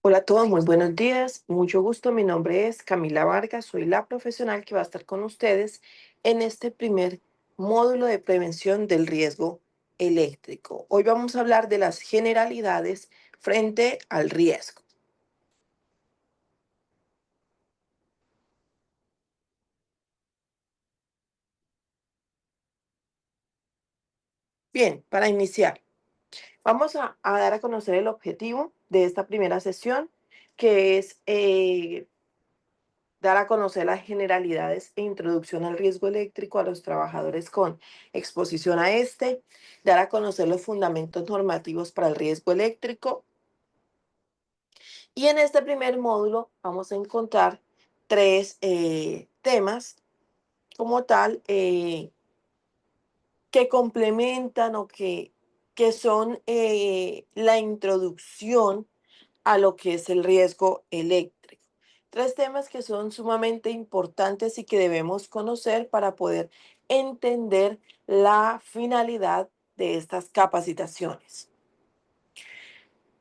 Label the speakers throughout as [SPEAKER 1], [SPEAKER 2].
[SPEAKER 1] Hola a todos, muy buenos días. Mucho gusto. Mi nombre es Camila Vargas. Soy la profesional que va a estar con ustedes en este primer módulo de prevención del riesgo eléctrico. Hoy vamos a hablar de las generalidades frente al riesgo. Bien, para iniciar, vamos a dar a conocer el objetivo de esta primera sesión, que es dar a conocer las generalidades e introducción al riesgo eléctrico a los trabajadores con exposición a este, dar a conocer los fundamentos normativos para el riesgo eléctrico. Y en este primer módulo vamos a encontrar tres temas como tal que complementan que son la introducción a lo que es el riesgo eléctrico. Tres temas que son sumamente importantes y que debemos conocer para poder entender la finalidad de estas capacitaciones.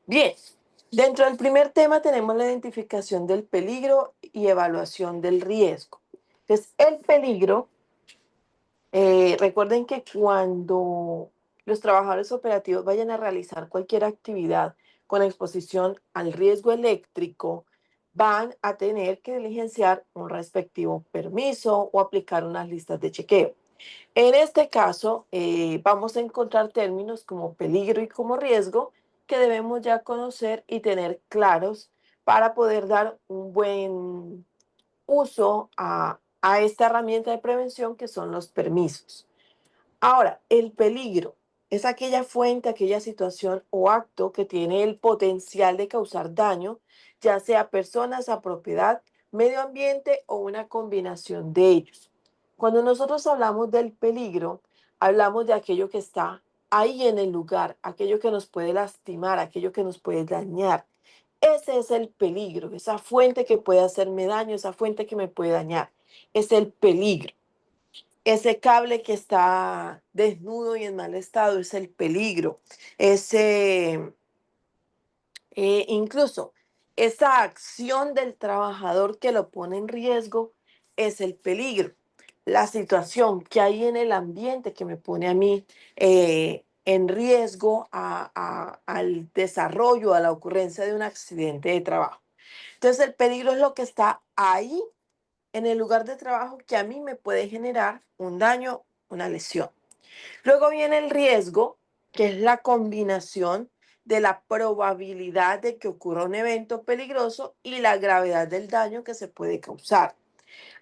[SPEAKER 1] Bien, dentro del primer tema tenemos la identificación del peligro y evaluación del riesgo. Entonces, el peligro, recuerden que cuando los trabajadores operativos vayan a realizar cualquier actividad con exposición al riesgo eléctrico, van a tener que diligenciar un respectivo permiso o aplicar unas listas de chequeo. En este caso, vamos a encontrar términos como peligro y como riesgo que debemos ya conocer y tener claros para poder dar un buen uso a esta herramienta de prevención que son los permisos. Ahora, el peligro es aquella fuente, aquella situación o acto que tiene el potencial de causar daño, ya sea a personas, a propiedad, medio ambiente o una combinación de ellos. Cuando nosotros hablamos del peligro, hablamos de aquello que está ahí en el lugar, aquello que nos puede lastimar, aquello que nos puede dañar. Ese es el peligro, esa fuente que puede hacerme daño, esa fuente que me puede dañar. Es el peligro. Ese cable que está desnudo y en mal estado es el peligro. Ese, incluso esa acción del trabajador que lo pone en riesgo es el peligro. La situación que hay en el ambiente que me pone a mí en riesgo al desarrollo, a la ocurrencia de un accidente de trabajo. Entonces el peligro es lo que está ahí en el lugar de trabajo que a mí me puede generar un daño, una lesión. Luego viene el riesgo, que es la combinación de la probabilidad de que ocurra un evento peligroso y la gravedad del daño que se puede causar.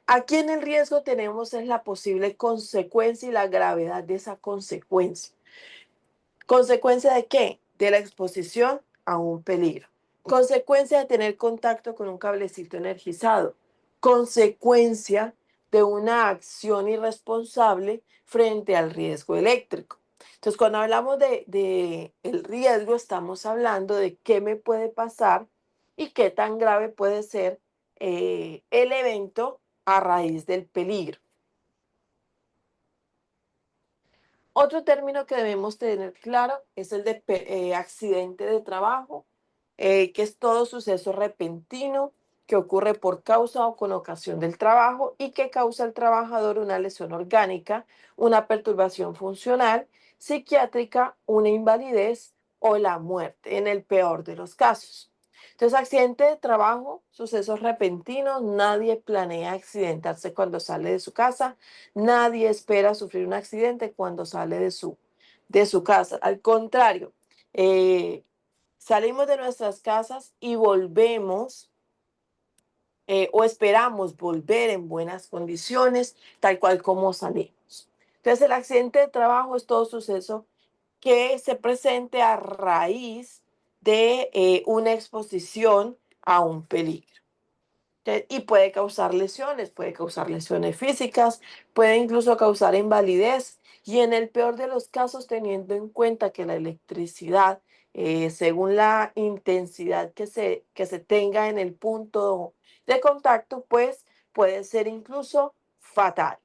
[SPEAKER 1] Aquí en el riesgo tenemos es la posible consecuencia y la gravedad de esa consecuencia. ¿Consecuencia de qué? De la exposición a un peligro. Consecuencia de tener contacto con un cablecito energizado. Consecuencia de una acción irresponsable frente al riesgo eléctrico. Entonces, cuando hablamos de el riesgo, estamos hablando de qué me puede pasar y qué tan grave puede ser el evento a raíz del peligro. Otro término que debemos tener claro es el de accidente de trabajo, que es todo suceso repentino que ocurre por causa o con ocasión del trabajo y que causa al trabajador una lesión orgánica, una perturbación funcional, psiquiátrica, una invalidez o la muerte, en el peor de los casos. Entonces, accidente de trabajo, sucesos repentinos, nadie planea accidentarse cuando sale de su casa, nadie espera sufrir un accidente cuando sale de su casa. Al contrario, eh, salimos de nuestras casas y volvemos o esperamos volver en buenas condiciones, tal cual como salimos. Entonces, el accidente de trabajo es todo suceso que se presente a raíz de una exposición a un peligro. Y puede causar lesiones físicas, puede incluso causar invalidez y en el peor de los casos, teniendo en cuenta que la electricidad, según la intensidad que se tenga en el punto de contacto, pues puede ser incluso fatal.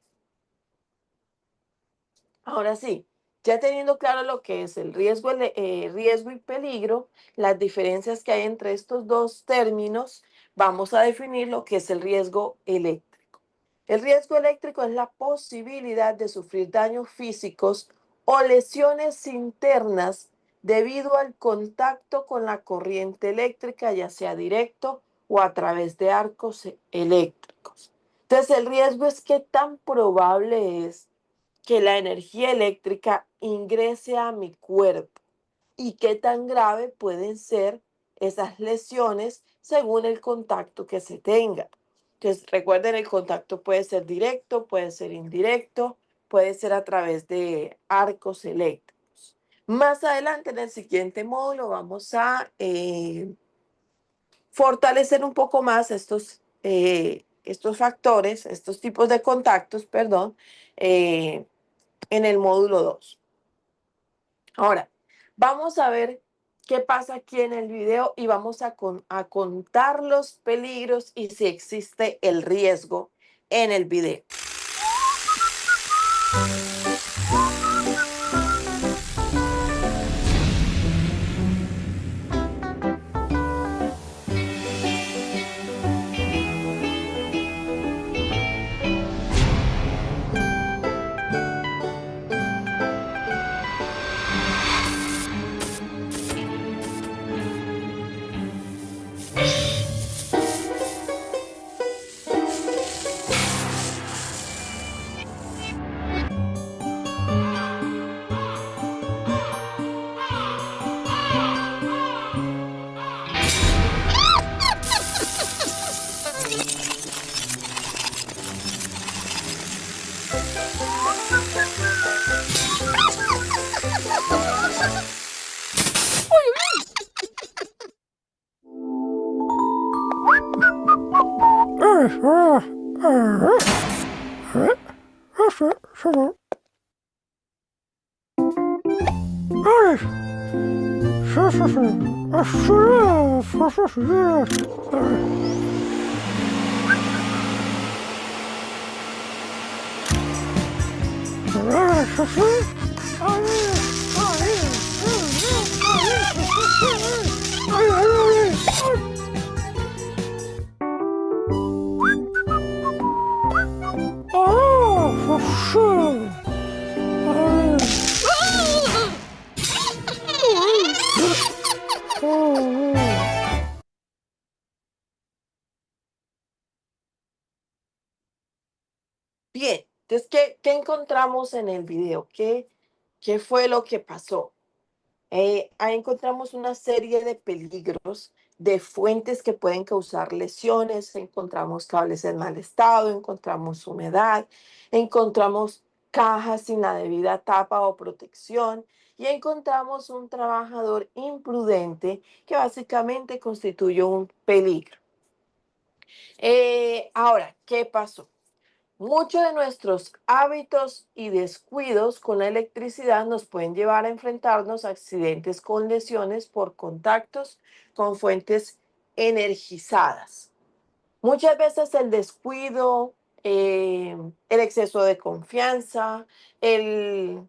[SPEAKER 1] Ahora sí, Ya teniendo claro lo que es el riesgo, riesgo y peligro, las diferencias que hay entre estos dos términos, vamos a definir lo que es el riesgo eléctrico. El riesgo eléctrico es la posibilidad de sufrir daños físicos o lesiones internas debido al contacto con la corriente eléctrica, ya sea directo o a través de arcos eléctricos. Entonces, el riesgo es qué tan probable es que la energía eléctrica ingrese a mi cuerpo y qué tan grave pueden ser esas lesiones según el contacto que se tenga. Entonces, recuerden, el contacto puede ser directo, puede ser indirecto, puede ser a través de arcos eléctricos. Más adelante, en el siguiente módulo, vamos a fortalecer un poco más estos factores, estos tipos de contactos, perdón, en el módulo 2. Ahora, vamos a ver qué pasa aquí en el video y vamos a contar los peligros y si existe el riesgo en el video. Bien, entonces, ¿qué encontramos en el video? ¿Qué fue lo que pasó? Ahí encontramos una serie de peligros, de fuentes que pueden causar lesiones, encontramos cables en mal estado, encontramos humedad, encontramos cajas sin la debida tapa o protección y encontramos un trabajador imprudente que básicamente constituye un peligro. Ahora, ¿qué pasó? Muchos de nuestros hábitos y descuidos con la electricidad nos pueden llevar a enfrentarnos a accidentes con lesiones por contactos con fuentes energizadas. Muchas veces el descuido, el exceso de confianza, el,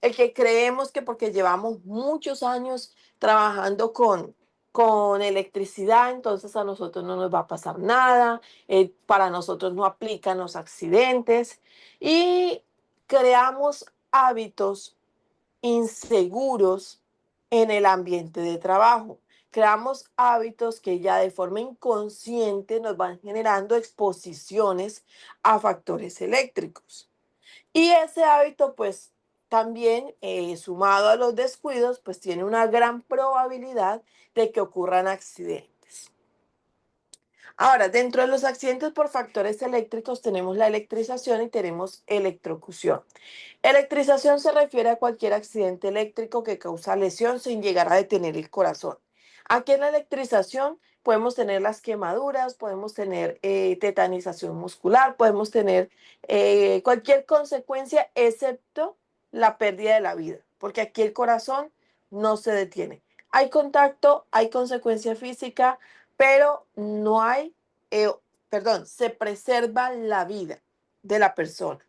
[SPEAKER 1] el que creemos que porque llevamos muchos años trabajando con electricidad, entonces a nosotros no nos va a pasar nada, para nosotros no aplican los accidentes y creamos hábitos inseguros en el ambiente de trabajo. Creamos hábitos que ya de forma inconsciente nos van generando exposiciones a factores eléctricos. Y ese hábito, pues también sumado a los descuidos, pues tiene una gran probabilidad de que ocurran accidentes. Ahora, dentro de los accidentes por factores eléctricos tenemos la electrización y tenemos electrocución. Electrización se refiere a cualquier accidente eléctrico que causa lesión sin llegar a detener el corazón. Aquí en la electrización podemos tener las quemaduras, podemos tener tetanización muscular, podemos tener cualquier consecuencia excepto la pérdida de la vida, porque aquí el corazón no se detiene. Hay contacto, hay consecuencia física, pero no hay, eh, se preserva la vida de la persona.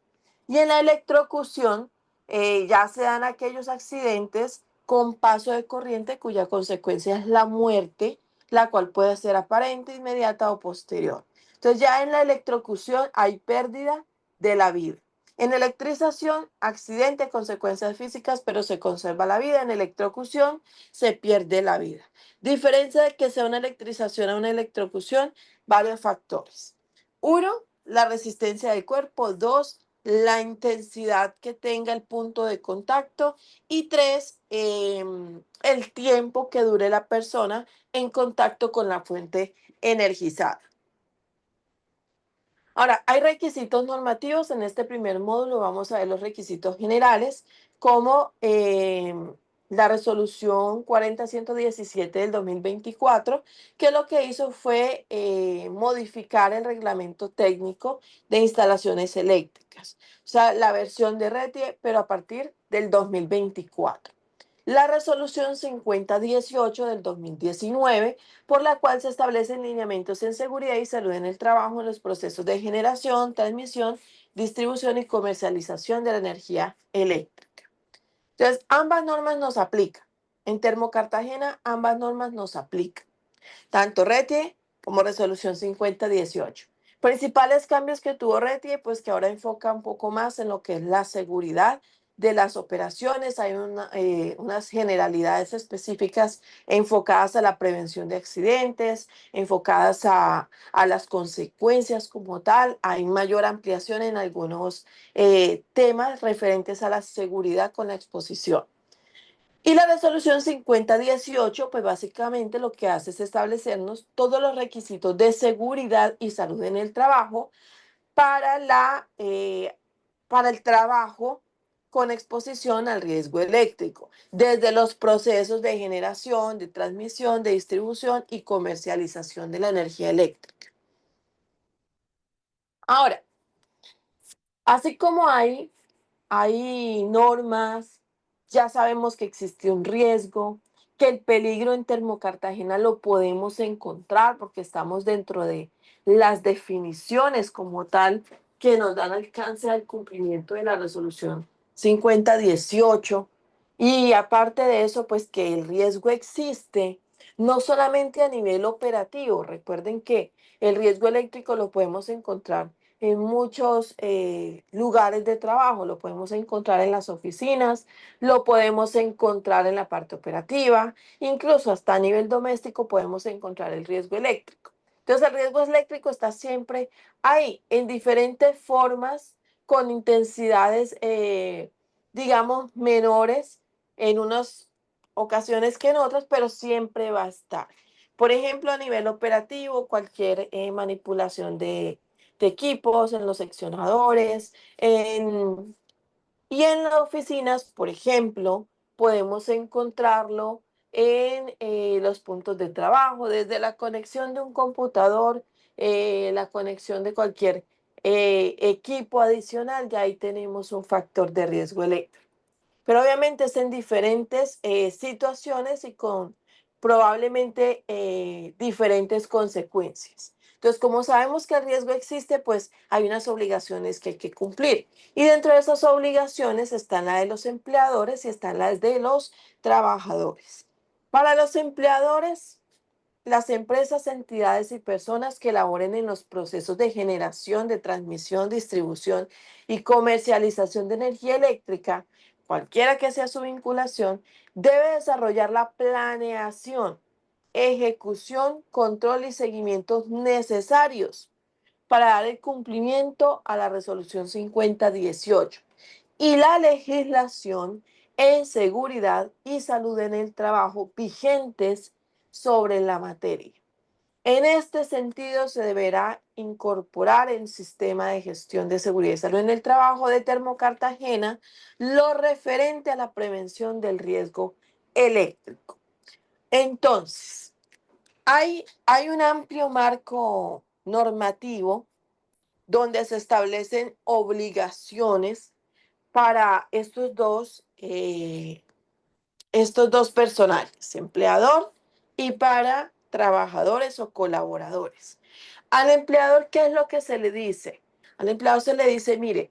[SPEAKER 1] Y en la electrocución ya se dan aquellos accidentes con paso de corriente cuya consecuencia es la muerte, la cual puede ser aparente, inmediata o posterior. Entonces ya en la electrocución hay pérdida de la vida. En electrización, accidente, consecuencias físicas, pero se conserva la vida. En electrocución, se pierde la vida. Diferencia de que sea una electrización a una electrocución, varios factores. Uno, la resistencia del cuerpo. Dos, la intensidad que tenga el punto de contacto. Y tres, el tiempo que dure la persona en contacto con la fuente energizada. Ahora, hay requisitos normativos. En este primer módulo vamos a ver los requisitos generales, como la resolución 40117 del 2024, que lo que hizo fue modificar el reglamento técnico de instalaciones eléctricas. O sea, la versión de RETIE, pero a partir del 2024. La resolución 5018 del 2019, por la cual se establecen lineamientos en seguridad y salud en el trabajo en los procesos de generación, transmisión, distribución y comercialización de la energía eléctrica. Entonces, ambas normas nos aplican. En Termocartagena, ambas normas nos aplican, tanto RETIE como resolución 5018. Principales cambios que tuvo RETIE, pues que ahora enfoca un poco más en lo que es la seguridad de las operaciones. Hay unas generalidades específicas enfocadas a la prevención de accidentes, enfocadas a las consecuencias como tal. Hay mayor ampliación en algunos temas referentes a la seguridad con la exposición. Y la resolución 5018, pues básicamente lo que hace es establecernos todos los requisitos de seguridad y salud en el trabajo para, para el trabajo con exposición al riesgo eléctrico, desde los procesos de generación, de transmisión, de distribución y comercialización de la energía eléctrica. Ahora, así como hay normas, ya sabemos que existe un riesgo, que el peligro en Termocartagena lo podemos encontrar porque estamos dentro de las definiciones como tal que nos dan alcance al cumplimiento de la resolución 5018. Y aparte de eso, pues que el riesgo existe, no solamente a nivel operativo. Recuerden que el riesgo eléctrico lo podemos encontrar en muchos lugares de trabajo. Lo podemos encontrar en las oficinas, lo podemos encontrar en la parte operativa, incluso hasta a nivel doméstico podemos encontrar el riesgo eléctrico. Entonces el riesgo eléctrico está siempre ahí, en diferentes formas, con intensidades, digamos, menores en unas ocasiones que en otras, pero siempre va a estar. Por ejemplo, a nivel operativo, cualquier manipulación de equipos, en los seccionadores, y en las oficinas, por ejemplo, podemos encontrarlo en los puntos de trabajo, desde la conexión de un computador, la conexión de cualquier equipo adicional, ya ahí tenemos un factor de riesgo eléctrico. Pero obviamente es en diferentes situaciones y con probablemente diferentes consecuencias. Entonces, como sabemos que el riesgo existe, pues hay unas obligaciones que hay que cumplir. Y dentro de esas obligaciones están las de los empleadores y están las de los trabajadores. Para los empleadores, las empresas, entidades y personas que laboren en los procesos de generación, de transmisión, distribución y comercialización de energía eléctrica, cualquiera que sea su vinculación, debe desarrollar la planeación, ejecución, control y seguimientos necesarios para dar el cumplimiento a la resolución 5018 y la legislación en seguridad y salud en el trabajo vigentes sobre la materia. En este sentido, se deberá incorporar en el sistema de gestión de seguridad y salud en el trabajo de Termocartagena lo referente a la prevención del riesgo eléctrico. Entonces, hay un amplio marco normativo donde se establecen obligaciones para estos dos personajes, empleador y para trabajadores o colaboradores. Al empleador, ¿qué es lo que se le dice? Al empleador se le dice, mire,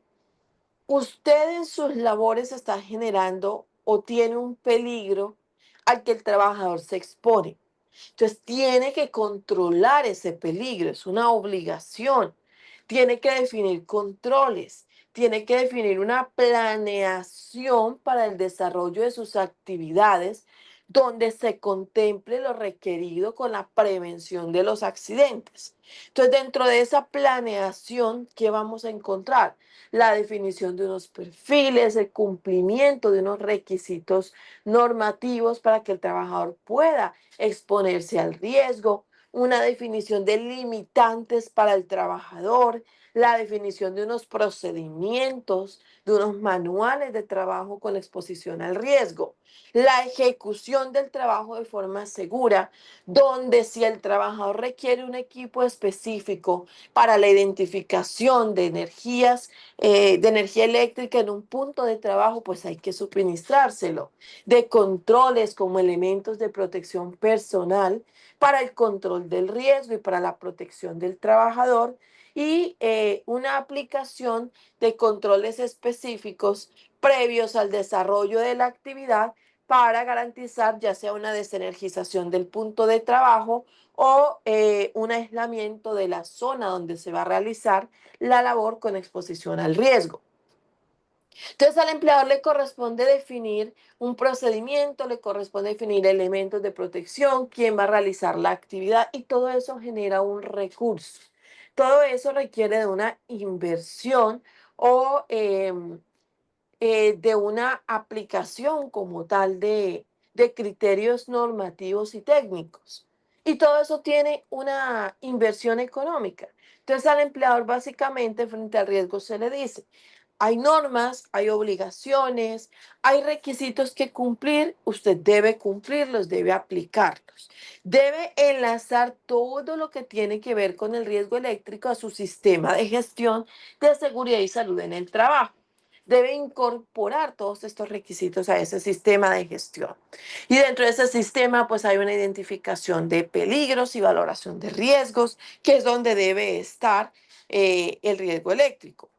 [SPEAKER 1] usted en sus labores está generando o tiene un peligro al que el trabajador se expone. Entonces tiene que controlar ese peligro, es una obligación. Tiene que definir controles, tiene que definir una planeación para el desarrollo de sus actividades donde se contemple lo requerido con la prevención de los accidentes. Entonces, dentro de esa planeación, ¿qué vamos a encontrar? La definición de unos perfiles, el cumplimiento de unos requisitos normativos para que el trabajador pueda exponerse al riesgo, una definición de limitantes para el trabajador, la definición de unos procedimientos, de unos manuales de trabajo con exposición al riesgo, la ejecución del trabajo de forma segura, donde si el trabajador requiere un equipo específico para la identificación de de energía eléctrica en un punto de trabajo, pues hay que suministrárselo, de controles como elementos de protección personal para el control del riesgo y para la protección del trabajador y una aplicación de controles específicos previos al desarrollo de la actividad para garantizar ya sea una desenergización del punto de trabajo o un aislamiento de la zona donde se va a realizar la labor con exposición al riesgo. Entonces al empleador le corresponde definir un procedimiento, le corresponde definir elementos de protección, quién va a realizar la actividad y todo eso genera un recurso. Todo eso requiere de una inversión o de una aplicación como tal de criterios normativos y técnicos. Y todo eso tiene una inversión económica. Entonces al empleador básicamente frente al riesgo se le dice, hay normas, hay obligaciones, hay requisitos que cumplir, usted debe cumplirlos, debe aplicarlos. Debe enlazar todo lo que tiene que ver con el riesgo eléctrico a su sistema de gestión de seguridad y salud en el trabajo. Debe incorporar todos estos requisitos a ese sistema de gestión. Y dentro de ese sistema, pues hay una identificación de peligros y valoración de riesgos, que es donde debe estar el riesgo eléctrico.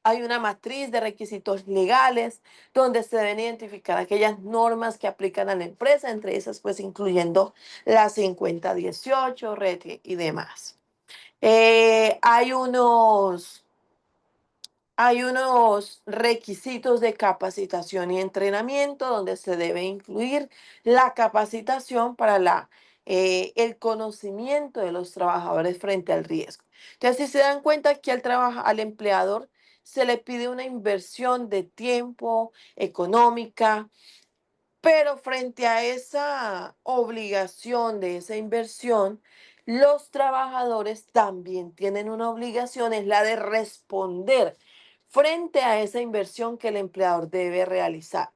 [SPEAKER 1] Hay una matriz de requisitos legales donde se deben identificar aquellas normas que aplican a la empresa, entre esas pues incluyendo la 5018, RETI y demás. Eh, hay unos hay unos requisitos de capacitación y entrenamiento donde se debe incluir la capacitación para el conocimiento de los trabajadores frente al riesgo. Entonces, si se dan cuenta que al empleador se le pide una inversión de tiempo, económica, pero frente a esa obligación de esa inversión, los trabajadores también tienen una obligación, es la de responder frente a esa inversión que el empleador debe realizar.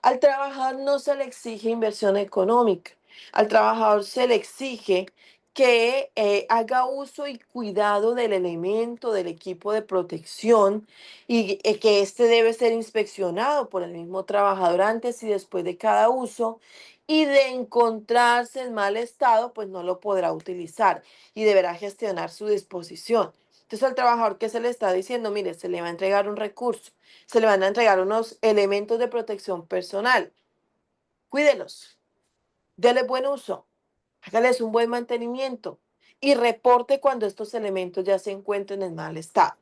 [SPEAKER 1] Al trabajador no se le exige inversión económica, al trabajador se le exige que haga uso y cuidado del elemento, del equipo de protección y que este debe ser inspeccionado por el mismo trabajador antes y después de cada uso y de encontrarse en mal estado, pues no lo podrá utilizar y deberá gestionar su disposición. Entonces al trabajador que se le está diciendo, mire, se le va a entregar un recurso, se le van a entregar unos elementos de protección personal, cuídelos, dele buen uso, hágales un buen mantenimiento y reporte cuando estos elementos ya se encuentren en mal estado.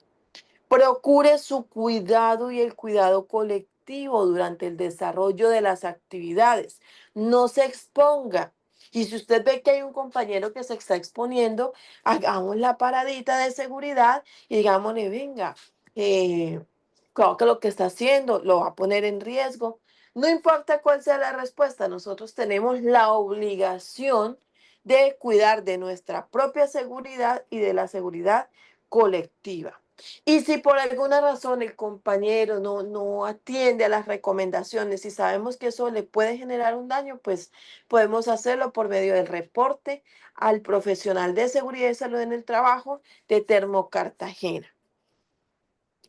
[SPEAKER 1] Procure su cuidado y el cuidado colectivo durante el desarrollo de las actividades. No se exponga. Y si usted ve que hay un compañero que se está exponiendo, hagamos la paradita de seguridad y digámosle, venga, creo que lo que está haciendo lo va a poner en riesgo. No importa cuál sea la respuesta, nosotros tenemos la obligación de cuidar de nuestra propia seguridad y de la seguridad colectiva. Y si por alguna razón el compañero no atiende a las recomendaciones y sabemos que eso le puede generar un daño, pues podemos hacerlo por medio del reporte al profesional de seguridad y salud en el trabajo de Termo Cartagena.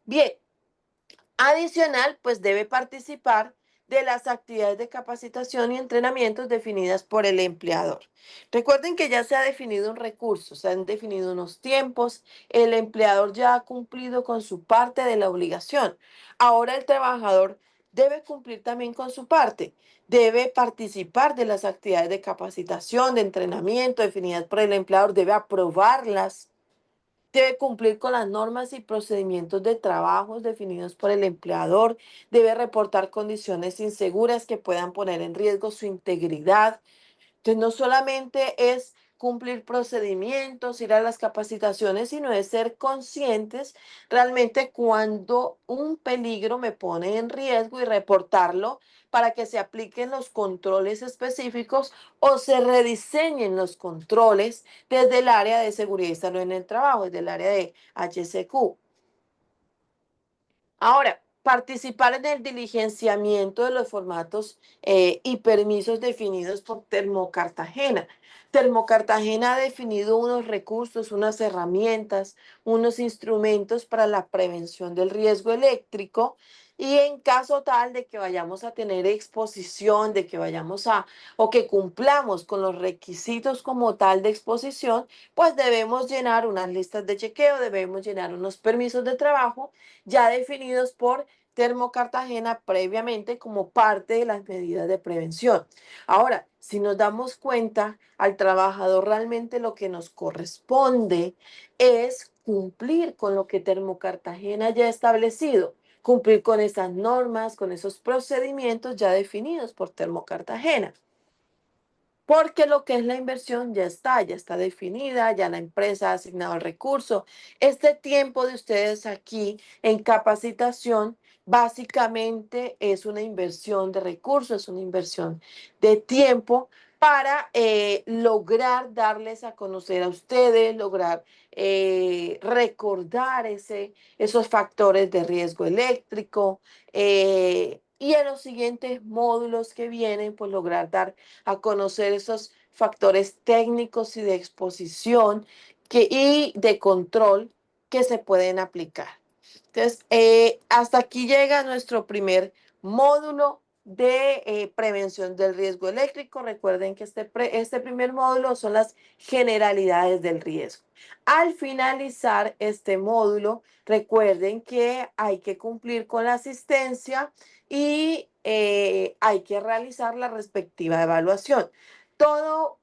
[SPEAKER 1] Bien, adicional, pues debe participar de las actividades de capacitación y entrenamientos definidas por el empleador. Recuerden que ya se ha definido un recurso, se han definido unos tiempos, el empleador ya ha cumplido con su parte de la obligación. Ahora el trabajador debe cumplir también con su parte, debe participar de las actividades de capacitación, de entrenamiento definidas por el empleador, debe aprobarlas, debe cumplir con las normas y procedimientos de trabajo definidos por el empleador, debe reportar condiciones inseguras que puedan poner en riesgo su integridad. Entonces, no solamente es cumplir procedimientos, ir a las capacitaciones, sino es ser conscientes realmente cuando un peligro me pone en riesgo y reportarlo para que se apliquen los controles específicos o se rediseñen los controles desde el área de seguridad y salud en el trabajo, desde el área de HSQ. Ahora, participar en el diligenciamiento de los formatos y permisos definidos por Termocartagena. Termocartagena ha definido unos recursos, unas herramientas, unos instrumentos para la prevención del riesgo eléctrico y en caso tal de que vayamos a tener exposición, de que vayamos a o que cumplamos con los requisitos como tal de exposición, pues debemos llenar unas listas de chequeo, debemos llenar unos permisos de trabajo ya definidos por Termocartagena previamente como parte de las medidas de prevención. Ahora, si nos damos cuenta, al trabajador realmente lo que nos corresponde es cumplir con lo que Termocartagena ya ha establecido, cumplir con esas normas, con esos procedimientos ya definidos por Termocartagena. Porque lo que es la inversión ya está definida, ya la empresa ha asignado el recurso. Este tiempo de ustedes aquí en capacitación básicamente es una inversión de recursos, es una inversión de tiempo para lograr darles a conocer a ustedes, lograr recordar esos factores de riesgo eléctrico y en los siguientes módulos que vienen, pues lograr dar a conocer esos factores técnicos y de exposición y de control que se pueden aplicar. Entonces, hasta aquí llega nuestro primer módulo de prevención del riesgo eléctrico. Recuerden que este primer módulo son las generalidades del riesgo. Al finalizar este módulo, recuerden que hay que cumplir con la asistencia y hay que realizar la respectiva evaluación. Todo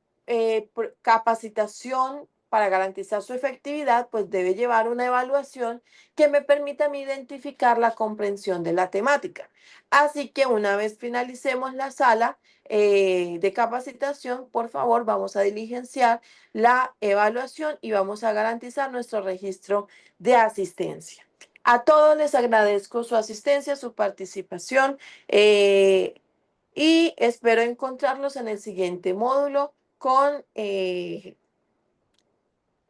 [SPEAKER 1] capacitación para garantizar su efectividad, pues debe llevar una evaluación que me permita a mí identificar la comprensión de la temática. Así que una vez finalicemos la sala de capacitación, por favor, vamos a diligenciar la evaluación y vamos a garantizar nuestro registro de asistencia. A todos les agradezco su asistencia, su participación y espero encontrarlos en el siguiente módulo con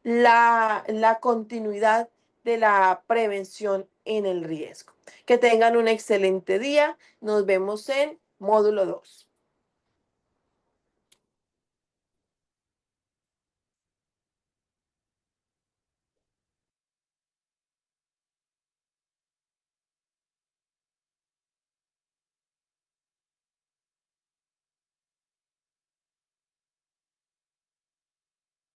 [SPEAKER 1] la continuidad de la prevención en el riesgo. Que tengan un excelente día. Nos vemos en módulo 2.